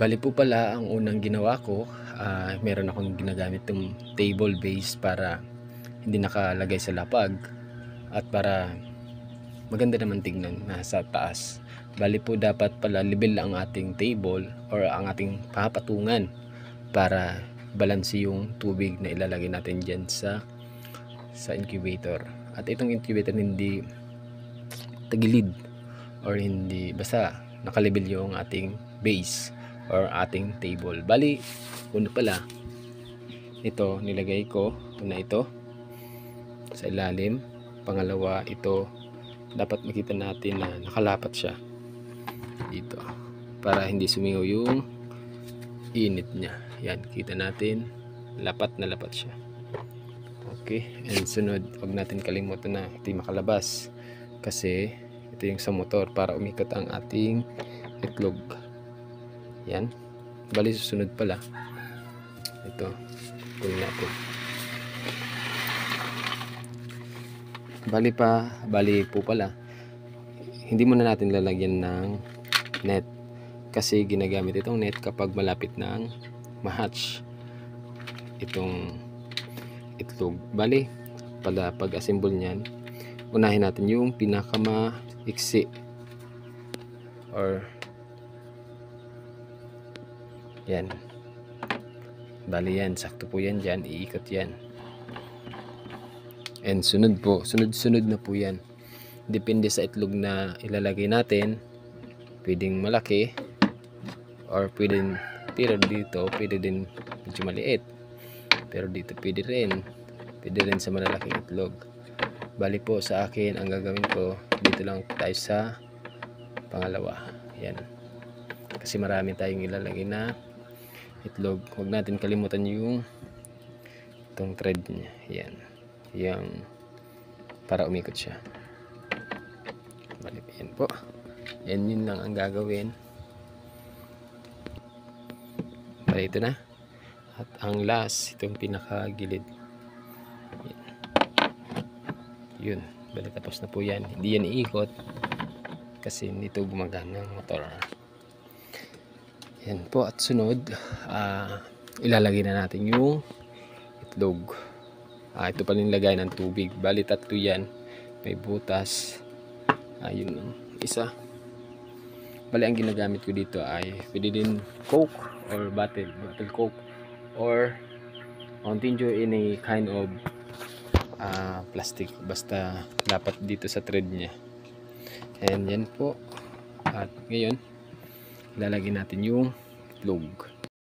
Bali po pala, ang unang ginawa ko, meron akong ginagamit yung table base para hindi nakalagay sa lapag at para maganda naman tignan nasa taas. Bali po dapat pala level ang ating table or ang ating papatungan para balanse yung tubig na ilalagay natin dyan sa incubator. At itong incubator hindi tagilid or hindi basta nakalibel yung ating base or ating table. Bali, una pala, ito nilagay ko, una ito sa ilalim, pangalawa ito, dapat makita natin na nakalapat siya dito para hindi sumingaw yung init niya. Yan, kita natin, lapat na lapat siya. Okay, and sunod, huwag natin kalimutan na ito makalabas kasi ito yung sa motor para umikot ang ating itlog. Yan, bali susunod pala ito, pull natin. Bali po pala, hindi muna natin lalagyan ng net kasi ginagamit itong net kapag malapit ng ma-hatch itong itlog. Bali pala, pag assemble niyan, unahin natin yung pinakamaiksi or yan. Bali yan, sakto po yan dyan, iikot yan. And sunod po, sunod na po yan. Depende sa itlog na ilalagay natin, pwedeng malaki or pwedeng, pero dito pwede din medyo maliit, pero dito pwede rin sa malalaking itlog. Bali po sa akin, ang gagawin ko, dito lang tayo sa pangalawa. Yan, kasi marami tayong ilalagay na itlog. Huwag natin kalimutan yung itong thread niya. Yan, yung para umikot siya. Bali, yan po. Yan, yun lang ang gagawin. Bali, ito na. At ang last, itong pinakagilid. Yan. Yun. Bali, tapos na po yan. Hindi yan iikot kasi dito gumagana ang motor. Yan po. At sunod, ilalagay na natin yung itlog. Ito pa rin lagay ng tubig. Bali, tatlo yan. May butas. Yun lang. Isa. Bali, ang ginagamit ko dito ay pwede din Coke or bottle Coke or Mountain Dew in a kind of plastic. Basta dapat dito sa thread niya. And yan po. At ngayon, ilalagay natin yung itlog.